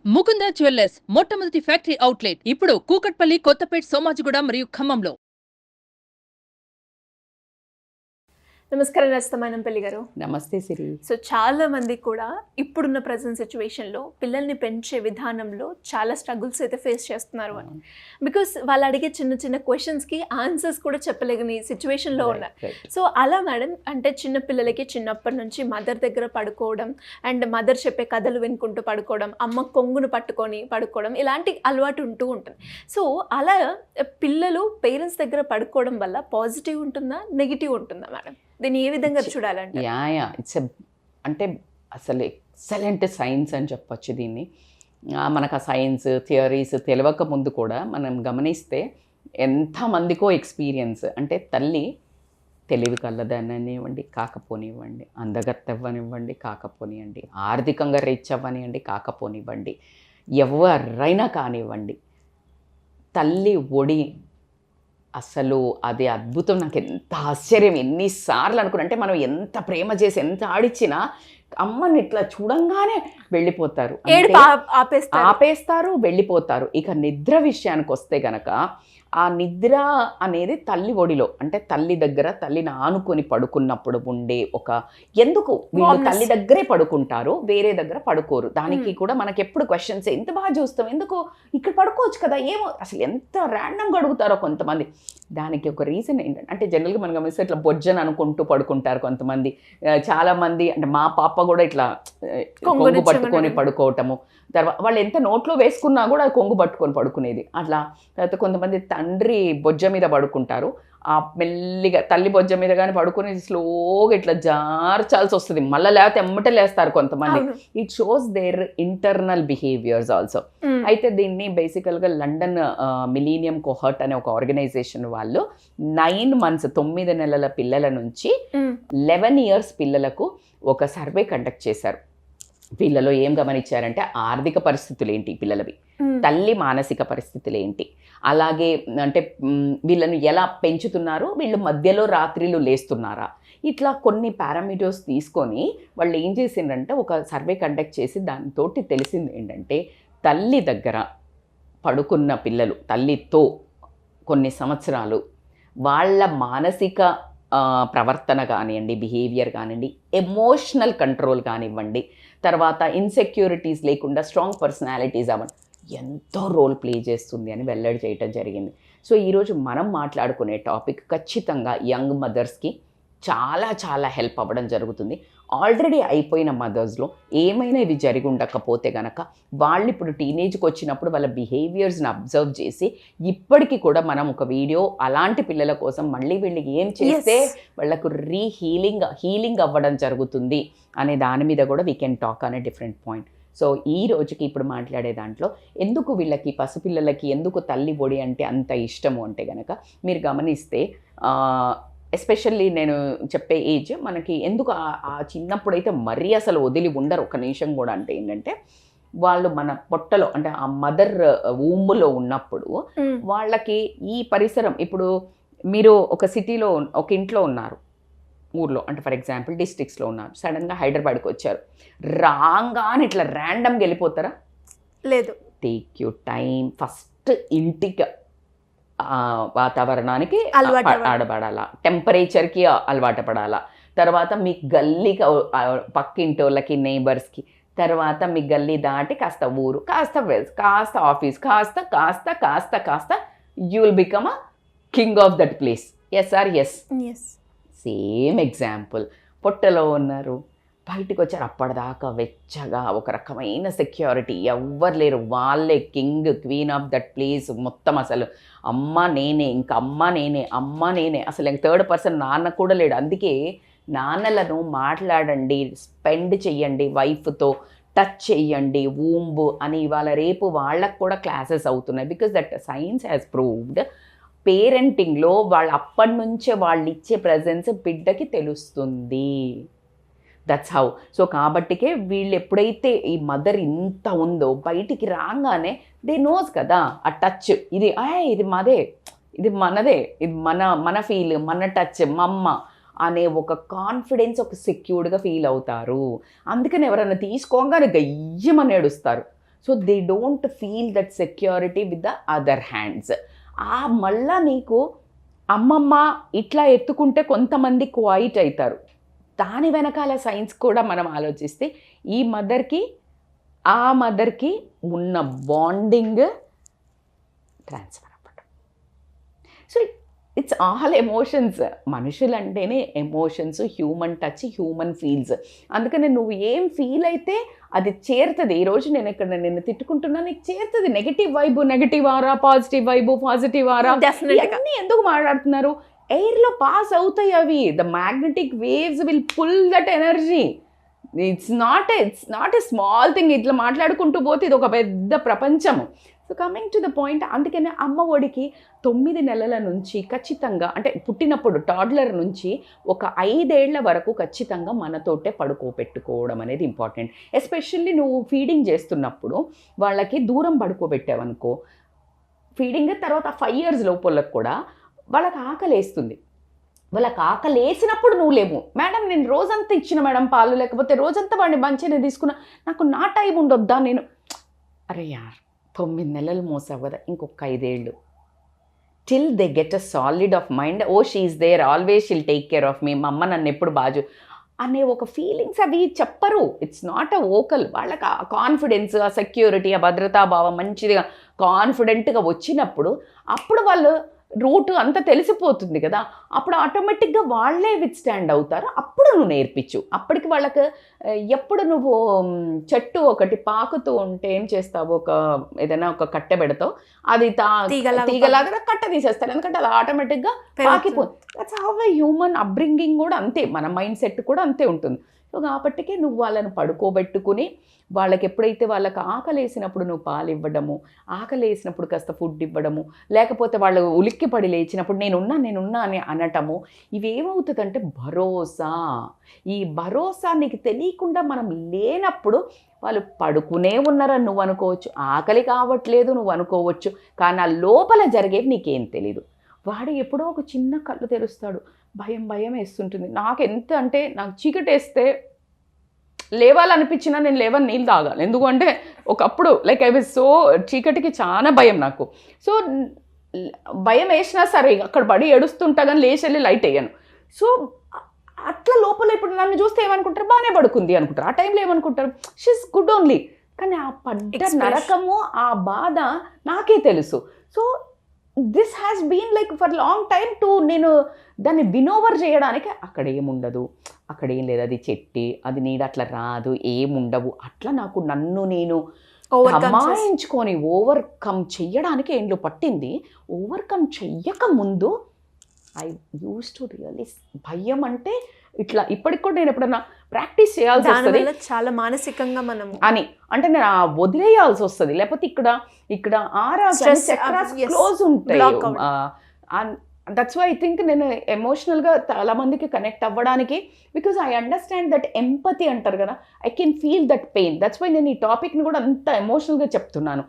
Mukunda jewellers మొట్టమొదటి factory outlet ఇప్పుడు కూకట్పల్లి, కొత్తపేట్, సోమాజిగూడ మరియు ఖమ్మంలో. నమస్కారం రస్తమానంపల్లి గారు. నమస్తే సిరి. సో చాలా మంది కూడా ఇప్పుడున్న ప్రజెంట్ సిచ్యువేషన్లో పిల్లల్ని పెంచే విధానంలో చాలా స్ట్రగుల్స్ అయితే ఫేస్ చేస్తున్నారు అని. బికాస్ వాళ్ళు అడిగే చిన్న చిన్న క్వశ్చన్స్కి ఆన్సర్స్ కూడా చెప్పలేని సిచ్యువేషన్లో ఉన్నారు. సో అలా మేడం, అంటే చిన్న పిల్లలకి చిన్నప్పటి నుంచి మదర్ దగ్గర పడుకోవడం అండ్ మదర్ చెప్పే కథలు వినుకుంటూ పడుకోవడం, అమ్మ కొంగును పట్టుకొని పడుకోవడం, ఇలాంటి అలవాటు ఉంటూ ఉంటుంది. సో అలా పిల్లలు పేరెంట్స్ దగ్గర పడుకోవడం వల్ల పాజిటివ్ ఉంటుందా, నెగిటివ్ ఉంటుందా మేడం? దీన్ని ఏ విధంగా చూడాలంటే? ఇట్స్ అంటే అసలు ఎక్సలెంట్ సైన్స్ అని చెప్పొచ్చు దీన్ని. మనకు ఆ సైన్స్ థియరీస్ తెలియక ముందు కూడా మనం గమనిస్తే ఎంతమందికో ఎక్స్పీరియన్స్, అంటే తల్లి తెలివి కలదనివ్వండి, కాకపోనివ్వండి, అందగత్తవ్వనివ్వండి, కాకపోనివ్వండి, ఆర్థికంగా రీచ్ అవ్వనివ్వండి, కాకపోనివ్వండి, ఎవరైనా కానివ్వండి, తల్లి ఒడి అసలు అది అద్భుతం. నాకు ఎంత ఆశ్చర్యం, ఎన్నిసార్లు అనుకున్నా, అంటే మనం ఎంత ప్రేమ చేసి ఎంత ఆడిచ్చినా అమ్మని ఇట్లా చూడంగానే వెళ్ళిపోతారు, ఆపేస్తారు, వెళ్ళిపోతారు. ఇక నిద్ర విషయానికి వస్తే గనక ఆ నిద్ర అనేది తల్లి ఒడిలో, అంటే తల్లి దగ్గర తల్లిని ఆనుకొని పడుకున్నప్పుడు ఉండే ఒక, ఎందుకు వీళ్ళు తల్లి దగ్గరే పడుకుంటారు, వేరే దగ్గర పడుకోరు. దానికి కూడా మనకి ఎప్పుడు క్వశ్చన్స్, ఎంత బాగా చూస్తాం, ఎందుకు ఇక్కడ పడుకోవచ్చు కదా, ఏమో అసలు ఎంత ర్యాండమ్గా అడుగుతారో కొంతమంది. దానికి ఒక రీజన్ ఏంటంటే, అంటే జనరల్గా మనం గమనిస్తే ఇట్లా బొజ్జని అనుకుంటూ పడుకుంటారు కొంతమంది. చాలామంది, అంటే మా పాప కూడా ఇట్లా కొంగు పట్టుకొని పడుకోవటము, తర్వాత వాళ్ళు ఎంత నోట్లో వేసుకున్నా కూడా అది కొంగు పట్టుకొని పడుకునేది అట్లా. తర్వాత కొంతమంది తండ్రి బొజ్జ మీద పడుకుంటారు, ఆ మెల్లిగా తల్లి బొజ్జ మీద కానీ పడుకుని స్లోగా ఇట్లా జార్చాల్సి వస్తుంది, మళ్ళీ లేకపోతే ఎమ్మటే లేస్తారు కొంతమంది. It shows their internal behaviours also. అయితే దీన్ని బేసికల్గా లండన్ మిలీనియం కోహర్ట్ అనే ఒక ఆర్గనైజేషన్ వాళ్ళు 9 months 9 నెలల పిల్లల నుంచి 11 years పిల్లలకు ఒక సర్వే కండక్ట్ చేశారు. వీళ్ళలో ఏం గమనించారంటే ఆర్థిక పరిస్థితులు ఏంటి పిల్లలవి, తల్లి మానసిక పరిస్థితులు ఏంటి, అలాగే అంటే వీళ్ళను ఎలా పెంచుతున్నారు, వీళ్ళు మధ్యలో రాత్రిలు లేస్తున్నారా, ఇట్లా కొన్ని పారామీటర్స్ తీసుకొని వాళ్ళు ఏం చేసిండ్రంటే ఒక సర్వే కండక్ట్ చేసి దానితో తెలిసింది ఏంటంటే, తల్లి దగ్గర పడుకున్న పిల్లలు తల్లితో కొన్ని సంవత్సరాలు వాళ్ళ మానసిక ప్రవర్తన కానివ్వండి, బిహేవియర్ కానివ్వండి, ఎమోషనల్ కంట్రోల్ కానివ్వండి, తర్వాత ఇన్సెక్యూరిటీస్ లేకుండా స్ట్రాంగ్ పర్సనాలిటీస్ అవ్వండి, ఎంతో రోల్ ప్లే చేస్తుంది అని వెల్లడి చేయటం జరిగింది. సో ఈరోజు మనం మాట్లాడుకునే టాపిక్ ఖచ్చితంగా యంగ్ మదర్స్కి చాలా చాలా హెల్ప్ అవ్వడం జరుగుతుంది. ఆల్రెడీ అయిపోయిన మదర్స్లో ఏమైనా ఇవి జరిగి ఉండకపోతే కనుక వాళ్ళు ఇప్పుడు టీనేజ్కి వచ్చినప్పుడు వాళ్ళ బిహేవియర్స్ని అబ్జర్వ్ చేసి ఇప్పటికీ కూడా మనం ఒక వీడియో అలాంటి పిల్లల కోసం మళ్ళీ వీళ్ళకి ఏం చేస్తే వాళ్ళకు హీలింగ్ అవ్వడం జరుగుతుంది అనే దాని మీద కూడా వీ కెన్ టాక్ అనే డిఫరెంట్ పాయింట్. సో ఈ రోజుకి ఇప్పుడు మాట్లాడే దాంట్లో ఎందుకు వీళ్ళకి పసిపిల్లలకి ఎందుకు తల్లి ఒడి అంటే అంత ఇష్టము అంటే కనుక మీరు గమనిస్తే ఎస్పెషల్లీ నేను చెప్పే ఏజ్ మనకి ఎందుకు ఆ చిన్నప్పుడైతే మరీ అసలు వదిలి ఉండరు ఒక నిమిషం కూడా. అంటే ఏంటంటే వాళ్ళు మన పొట్టలో, అంటే ఆ మదర్ ఊంబులో ఉన్నప్పుడు వాళ్ళకి ఈ పరిసరం, ఇప్పుడు మీరు ఒక సిటీలో ఒక ఇంట్లో ఉన్నారు, ఊర్లో, అంటే ఫర్ ఎగ్జాంపుల్ డిస్ట్రిక్ట్స్లో ఉన్నారు, సడన్గా హైదరాబాద్కి వచ్చారు, రాగానే ఇట్లా ర్యాండమ్గా వెళ్ళిపోతారా? లేదు. టేక్ యూ టైం, ఫస్ట్ ఇంటికి వాతావరణానికి ఆడబడాలా, టెంపరేచర్కి అలవాటు పడాలా, తర్వాత మీ గల్లీకి పక్కింటి వాళ్ళకి నేబర్స్కి, తర్వాత మీ గల్లీ దాటి కాస్త ఊరు, కాస్త ఆఫీస్, కాస్త you will become a king of that place. Yes or yes? Same example, పొట్టలో ఉన్నారు, బయటకు వచ్చారు, అప్పటిదాకా వెచ్చగా ఒక రకమైన సెక్యూరిటీ, ఎవ్వరు లేరు, వాళ్ళే king queen of that place మొత్తం. అసలు అమ్మ నేనే, ఇంకా అమ్మ నేనే, అసలు థర్డ్ పర్సన్ నాన్న కూడా లేడు. అందుకే నాన్నలను మాట్లాడండి, స్పెండ్ చెయ్యండి, వైఫ్తో టచ్ చెయ్యండి, ఊంబు అని ఇవాళ రేపు వాళ్ళకు కూడా క్లాసెస్ అవుతున్నాయి. Because that science has proved పేరెంటింగ్లో వాళ్ళు అప్పటి నుంచే వాళ్ళు ఇచ్చే ప్రజెన్స్ బిడ్డకి తెలుస్తుంది. That's how. సో కాబట్టికే వీళ్ళు ఎప్పుడైతే ఈ మదర్ ఇంత ఉందో బయటికి రాగానే దే నోస్ కదా ఆ టచ్, ఇది మాదే, ఇది మనదే, ఇది మన ఫీల్, మన టచ్, మమ్మ అనే ఒక కాన్ఫిడెన్స్, ఒక సెక్యూర్డ్గా ఫీల్ అవుతారు. అందుకని ఎవరైనా తీసుకోగానే గయ్యమని ఏడుస్తారు. So they don't feel that security with the other hands. మళ్ళా నీకు అమ్మమ్మ ఇట్లా ఎత్తుకుంటే కొంతమంది క్వైట్ అవుతారు. దాని వెనకాల సైన్స్ కూడా మనం ఆలోచిస్తే ఈ మదర్కి ఆ మదర్కి ఉన్న బాండింగ్ ట్రాన్స్ఫర్ అవ్వడం. So it's all emotions. మనుషులంటేనే emotions, human touch, human feels. అందుకని నువ్వు ఏం ఫీల్ అయితే అది చేరుతుంది. ఈరోజు నేను ఇక్కడ నిన్ను తిట్టుకుంటున్నా, నీకు చేరుతుంది. నెగిటివ్ ఆరా, పాజిటివ్ ఆరా, అన్నీ ఎందుకు మాట్లాడుతున్నారు? ఎయిర్లో పాస్ అవుతాయి అవి. The magnetic waves will pull that energy. It's not a small thing. ఇట్లా మాట్లాడుకుంటూ పోతే ఇది ఒక పెద్ద ప్రపంచము. So coming to the point, అందుకనే అమ్మ ఒడికి 9 నెలల నుంచి ఖచ్చితంగా, అంటే పుట్టినప్పుడు టాడ్లర్ నుంచి ఒక 5 ఏళ్ల వరకు ఖచ్చితంగా మనతోటే పడుకోబెట్టుకోవడం అనేది ఇంపార్టెంట్. ఎస్పెషల్లీ నువ్వు ఫీడింగ్ చేస్తున్నప్పుడు వాళ్ళకి దూరం పడుకోబెట్టావనుకో, ఫీడింగ్ తర్వాత 5 years లోపలకు కూడా వాళ్ళకి ఆకలేస్తుంది. వాళ్ళకి ఆకలేసినప్పుడు నువ్వు లేవు, మేడం నేను రోజంతా ఇచ్చిన మేడం పాలు, లేకపోతే రోజంతా వాడిని మంచిగా తీసుకున్నా, నాకు నా టైం ఉండొద్దా? నేను అరే యార్ 9 నెలలు మోసావు కదా, ఇంకొక 5 ఏళ్ళు till they get a solid of mind. Oh she's there always she'll take care of me, మా అమ్మ నన్ను ఎప్పుడు బాజు అనే ఒక ఫీలింగ్స్ అవి చెప్పరు. It's not a vocal. వాళ్ళకి ఆ కాన్ఫిడెన్స్, ఆ సెక్యూరిటీ, ఆ భద్రతాభావం మంచిగా కాన్ఫిడెంట్గా వచ్చినప్పుడు అప్పుడు వాళ్ళు రూట్ అంతా తెలిసిపోతుంది కదా, అప్పుడు ఆటోమేటిక్గా వాళ్ళే విత్ స్టాండ్ అవుతారు. అప్పుడు నువ్వు నేర్పించు. అప్పటికి వాళ్ళకి ఎప్పుడు నువ్వు చెట్టు ఒకటి పాకుతూ ఉంటే ఏం చేస్తావు, ఏదైనా ఒక కట్టె పెడతావు, అది తీగలాగా కట్ట తీసేస్తారు, ఎందుకంటే అది ఆటోమేటిక్గా పాకిపోతుంది. That's how a human upbringing కూడా అంతే, మన మైండ్ సెట్ కూడా అంతే ఉంటుంది. సో కాబట్టికే నువ్వు వాళ్ళని పడుకోబెట్టుకుని వాళ్ళకి ఎప్పుడైతే వాళ్ళకి ఆకలి వేసినప్పుడు నువ్వు పాలు ఇవ్వడము, ఆకలి వేసినప్పుడు కాస్త ఫుడ్ ఇవ్వడము, లేకపోతే వాళ్ళు ఉలిక్కిపడి లేచినప్పుడు నేనున్నా అని అనటము, ఇవేమవుతుందంటే భరోసా. ఈ భరోసా నీకు తెలియకుండా మనం లేనప్పుడు వాళ్ళు పడుకునే ఉన్నారని నువ్వు అనుకోవచ్చు, ఆకలి కావట్లేదు నువ్వు అనుకోవచ్చు, కానీ ఆ లోపల జరిగేది నీకేం తెలీదు. వాడు ఎప్పుడో ఒక చిన్న కళ్ళు తెరుస్తాడు, భయం వేస్తుంటుంది. నాకు ఎంత అంటే నాకు చీకటేస్తే లేవాలనిపించినా నేను లేవని నీళ్ళు తాగాలి, ఎందుకంటే ఒకప్పుడు లైక్ ఐ వాజ్ సో చీకటికి చాలా భయం నాకు. సో భయం వేసినా సరే అక్కడ పడి ఏడుస్తుంటా కానీ లేచి వెళ్ళి లైట్ వేయను. సో అట్లా లోపల ఇప్పుడు నన్ను చూస్తే ఏమనుకుంటారు, బాగానే పడుకుంది అనుకుంటారు. ఆ టైంలో ఏమనుకుంటారు, షీస్ గుడ్ ఓన్లీ. కానీ ఆ పడ్డ నరకము, ఆ బాధ నాకే తెలుసు. So this has been like for long time to నేను దాన్ని వినోవర్ చేయడానికి అక్కడ ఏముండదు, అక్కడ ఏం లేదు, అది చెట్టి, అది నీడ అట్లా రాదు, ఏముండవు, అట్లా నాకు నన్ను నేను అమాయించుకొని ఓవర్కమ్ చెయ్యడానికి ఏంట్లో పట్టింది. ఓవర్కమ్ చెయ్యక ముందు ఐ యూస్ టు రియల్లీ భయం అంటే ఇట్లా ఇప్పటికి కూడా నేను ఎప్పుడన్నా ప్రాక్టీస్ చేయాల్సి వస్తుంది, చాలా మానసికంగా మనం అని అంటే నేను వదిలేయాల్సి వస్తుంది. లేకపోతే ఇక్కడ ఆరా క్లోజ్ ఉంటాయి. దట్స్ వై ఐ థింక్ నేను ఎమోషనల్గా చాలా మందికి కనెక్ట్ అవ్వడానికి, because I understand that empathy అంటారు కదా, I can feel that pain. That's why నేను ఈ టాపిక్ని కూడా అంత ఎమోషనల్గా చెప్తున్నాను.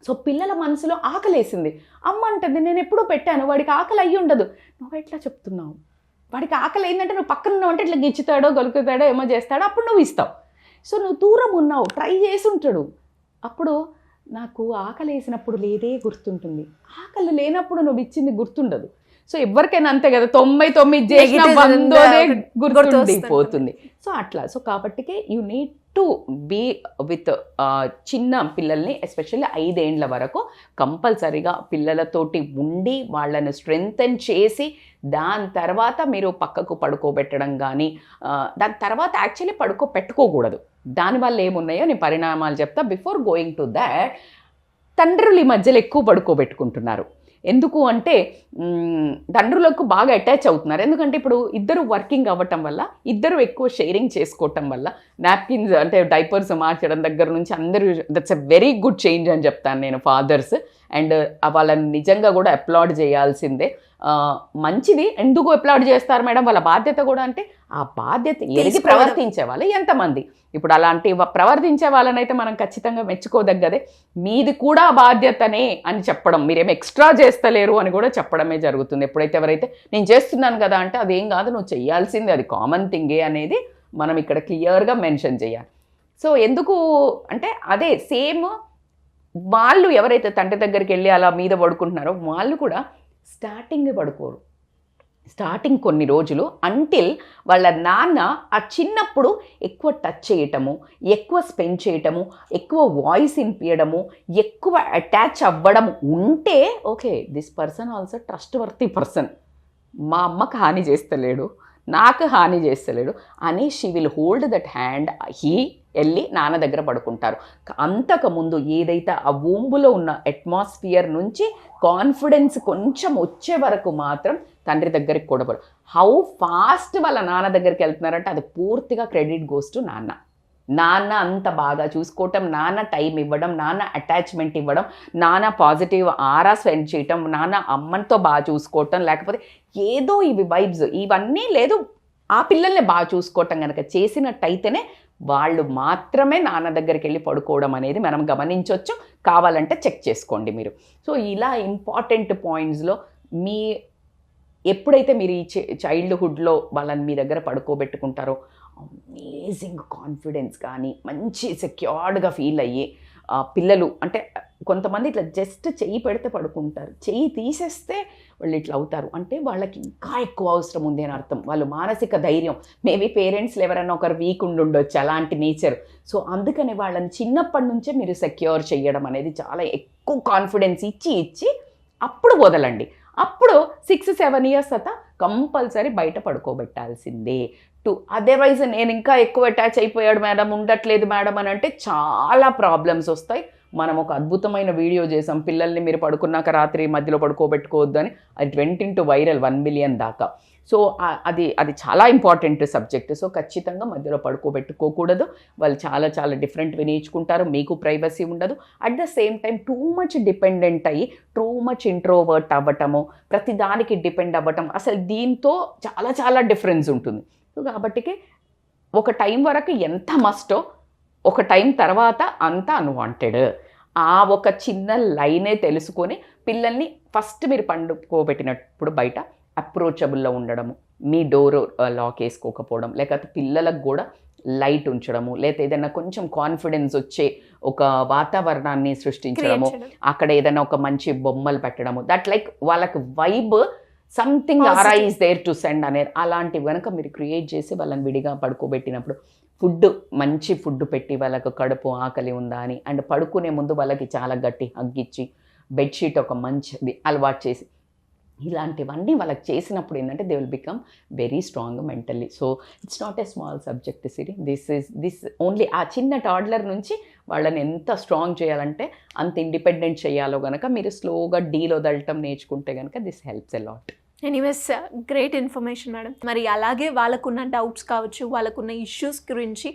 సో పిల్లల మనసులో ఆకలేసింది, అమ్మ అంటుంది నేను ఎప్పుడూ పెట్టాను, వాడికి ఆకలి అయ్యి ఉండదు, నువ్వు ఎట్లా చెప్తున్నావు, వాడికి ఆకలి ఏంటంటే నువ్వు పక్కన ఉన్నావు అంటే ఇట్లా గిచ్చుతాడో గలుకుతాడో ఏమో చేస్తాడో అప్పుడు నువ్వు ఇస్తావు. సో నువ్వు దూరం ఉన్నావు, ట్రై చేసి ఉంటాడు. అప్పుడు నాకు ఆకలి వేసినప్పుడు లేదే గుర్తుంటుంది, ఆకలి లేనప్పుడు నువ్వు ఇచ్చింది గుర్తుండదు. సో ఎవరికైనా అంతే కదా, 99 చేసిన 100దే గుర్తుండిపోతుంది. సో అట్లా. సో కాబట్టికే you need to be with చిన్న పిల్లల్ని, ఎస్పెషల్లీ 5 ఏండ్ల వరకు కంపల్సరీగా పిల్లలతోటి ఉండి వాళ్ళని స్ట్రెంగ్తెన్ చేసి దాని తర్వాత మీరు పక్కకు పడుకోబెట్టడం కానీ, దాని తర్వాత యాక్చువల్లీ పడుకోబెట్టుకోకూడదు. దానివల్ల ఏమున్నాయో నేను పరిణామాలు చెప్తా. బిఫోర్ గోయింగ్ టు దాట్, తండ్రులు ఈ మధ్యలో ఎక్కువ పడుకోబెట్టుకుంటున్నారు. ఎందుకు అంటే తండ్రులకు బాగా అటాచ్ అవుతున్నారు. ఎందుకంటే ఇప్పుడు ఇద్దరు వర్కింగ్ అవ్వటం వల్ల, ఇద్దరు ఎక్కువ షేరింగ్ చేసుకోవటం వల్ల, నాప్కిన్స్ అంటే డైపర్స్ మార్చడం దగ్గర నుంచి అందరూ, that's a very good change అని చెప్తాను నేను ఫాదర్స్. అండ్ వాళ్ళని నిజంగా కూడా అప్లాడ్ చేయాల్సిందే. మంచిది. ఎందుకు అప్లాడ్ చేస్తారు మేడం, వాళ్ళ బాధ్యత కూడా అంటే ఆ బాధ్యత ఎరిగి ప్రవర్తించే వాళ్ళు ఎంతమంది. ఇప్పుడు అలాంటి ప్రవర్తించే వాళ్ళనైతే మనం ఖచ్చితంగా మెచ్చుకోదగ్గదే. మీది కూడా బాధ్యతనే అని చెప్పడం, మీరేం ఎక్స్ట్రా చేస్తలేరు అని కూడా చెప్పడమే జరుగుతుంది. ఎప్పుడైతే ఎవరైతే నేను చేస్తున్నాను కదా అంటే అదేం కాదు, నువ్వు చేయాల్సిందే, అది కామన్ థింగే అనేది మనం ఇక్కడ క్లియర్గా మెన్షన్ చేయాలి. సో ఎందుకు అంటే అదే సేమ్ వాళ్ళు ఎవరైతే తండ్రి దగ్గరికి వెళ్ళి అలా మీద పడుకుంటున్నారో వాళ్ళు కూడా స్టార్టింగ్ పడుకోరు. స్టార్టింగ్ కొన్ని రోజులు అంటిల్ వాళ్ళ నాన్న ఆ చిన్నప్పుడు ఎక్కువ టచ్ చేయటము, ఎక్కువ స్పెండ్ చేయటము, ఎక్కువ వాయిస్ వినిపించడము, ఎక్కువ అటాచ్ అవ్వడం ఉంటే okay this person also trust worthy person, మా అమ్మకు హాని చేస్తలేడు, నాకు హాని చేస్తలేడు అని she will hold that hand. వెళ్ళి నాన్న దగ్గర పడుకుంటారు. అంతకుముందు ఏదైతే ఆ వూంబులో ఉన్న అట్మాస్ఫియర్ నుంచి కాన్ఫిడెన్స్ కొంచెం వచ్చే వరకు మాత్రం తండ్రి దగ్గరికి కూడా పడు. హౌ ఫాస్ట్ వాళ్ళ నాన్న దగ్గరికి వెళ్తున్నారంటే అది పూర్తిగా క్రెడిట్ గోస్ టు నాన్న. నాన్న అంత బాగా చూసుకోవటం, నాన్న టైం ఇవ్వడం, నాన్న అటాచ్మెంట్ ఇవ్వడం, నాన్న పాజిటివ్ ఆరా స్పెండ్ చేయటం, నాన్న అమ్మతో బాగా చూసుకోవటం, లేకపోతే ఏదో ఇవి వైబ్స్ ఇవన్నీ లేదు ఆ పిల్లల్ని బాగా చూసుకోవటం కనుక చేసినట్టయితేనే వాళ్ళు మాత్రమే నాన్న దగ్గరికి వెళ్ళి పడుకోవడం అనేది మనం గమనించవచ్చు. కావాలంటే చెక్ చేసుకోండి మీరు. సో ఇలా ఇంపార్టెంట్ పాయింట్స్లో ఎప్పుడైతే మీరు ఈ చైల్డ్హుడ్లో వాళ్ళని మీ దగ్గర పడుకోబెట్టుకుంటారో అమేజింగ్ కాన్ఫిడెన్స్ కానీ మంచి సెక్యూర్డ్గా ఫీల్ అయ్యి పిల్లలు అంటే కొంతమంది ఇట్లా జస్ట్ చెయ్యి పెడితే పడుకుంటారు, చెయ్యి తీసేస్తే వాళ్ళు ఇట్లా అవుతారు అంటే వాళ్ళకి ఇంకా ఎక్కువ అవసరం ఉంది అని అర్థం. వాళ్ళు మానసిక ధైర్యం మేబీ పేరెంట్స్లో ఎవరైనా ఒకరు వీక్ ఉండొచ్చు అలాంటి నేచర్. సో అందుకని వాళ్ళని చిన్నప్పటి నుంచే మీరు సెక్యూర్ చేయడం అనేది చాలా ఎక్కువ కాన్ఫిడెన్స్ ఇచ్చి అప్పుడు వదలండి. అప్పుడు 6-7 ఇయర్స్ తర్వాత కంపల్సరీ బయట పడుకోబెట్టాల్సిందే. అదర్వైజ్ నేను ఇంకా ఎక్కువ అటాచ్ అయిపోయాడు మేడం, ఉండట్లేదు మేడం అని అంటే చాలా ప్రాబ్లమ్స్ వస్తాయి. మనం ఒక అద్భుతమైన వీడియో చేసాం, పిల్లల్ని మీరు పడుకున్నాక రాత్రి మధ్యలో పడుకోబెట్టుకోవద్దు అని. అది వెంట ఇంటూ వైరల్ 1 మిలియన్ దాకా. సో అది చాలా ఇంపార్టెంట్ సబ్జెక్ట్. సో ఖచ్చితంగా మధ్యలో పడుకోబెట్టుకోకూడదు. వాళ్ళు చాలా చాలా డిఫరెంట్వి నేర్చుకుంటారు, మీకు ప్రైవసీ ఉండదు. At the same time too much dependent అయ్యి టూ మచ్ ఇంట్రోవర్ట్ అవ్వటము, ప్రతి దానికి డిపెండ్ అవ్వటం, అసలు దీంతో చాలా చాలా డిఫరెన్స్ ఉంటుంది. సో కాబట్టికి ఒక టైం వరకు ఎంత మస్టో ఒక టైం తర్వాత అంత అన్వాంటెడ్. ఆ ఒక చిన్న లైనే తెలుసుకొని పిల్లల్ని ఫస్ట్ మీరు పండుకోబెట్టినప్పుడు బయట అప్రోచబుల్లో ఉండడము, మీ డోర్ లాక్ వేసుకోకపోవడం, లేకపోతే పిల్లలకు కూడా లైట్ ఉంచడము, లేకపోతే ఏదైనా కొంచెం కాన్ఫిడెన్స్ వచ్చే ఒక వాతావరణాన్ని సృష్టించడము, అక్కడ ఏదైనా ఒక మంచి బొమ్మలు పెట్టడము, దట్ లైక్ వాళ్ళకి vibe something aura is there to send అనేది అలాంటివి కనుక మీరు క్రియేట్ చేసి వాళ్ళని విడిగా పడుకోబెట్టినప్పుడు మంచి ఫుడ్ పెట్టి వాళ్ళకు కడుపు ఆకలి ఉందా అని, అండ్ పడుకునే ముందు వాళ్ళకి చాలా గట్టి హగ్గిచ్చి బెడ్షీట్ ఒక మంచిది అలవాటు చేసి ఇలాంటివన్నీ వాళ్ళకి చేసినప్పుడు ఏంటంటే they will become very strong mentally. So it's not a small subject Siri, this only ఆ చిన్న టాడ్లర్ నుంచి వాళ్ళని ఎంత స్ట్రాంగ్ చేయాలంటే అంత ఇండిపెండెంట్ చేయాలో కనుక మీరు స్లోగా డీల్ వదలటం నేర్చుకుంటే కనుక this helps a lot. Anyways great information madam. మరి అలాగే వాళ్ళకున్న డౌట్స్ కావచ్చు, వాళ్ళకున్న ఇష్యూస్ గురించి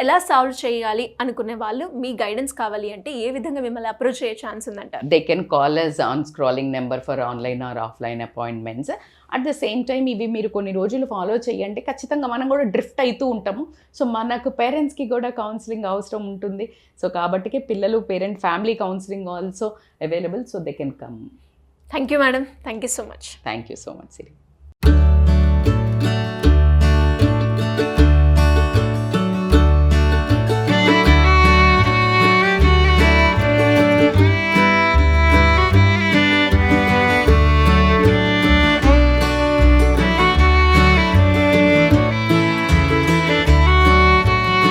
ఎలా సాల్వ్ చేయాలి అనుకునే వాళ్ళు మీ గైడెన్స్ కావాలి అంటే ఏ విధంగా మిమ్మల్ని అప్రోచ్ అయ్యే ఛాన్స్ ఉందంటారు? They can call us on scrolling number for online or offline appointments. At the same time ఇవి మీరు కొన్ని రోజులు ఫాలో చేయండి. ఖచ్చితంగా మనం కూడా డ్రిఫ్ట్ అవుతూ ఉంటాము. సో మనకు పేరెంట్స్కి కూడా కౌన్సిలింగ్ అవసరం ఉంటుంది. సో కాబట్టి పిల్లలు parent family counselling also available. So they can come. Thank you madam. Thank you so much. Thank you so much Siri.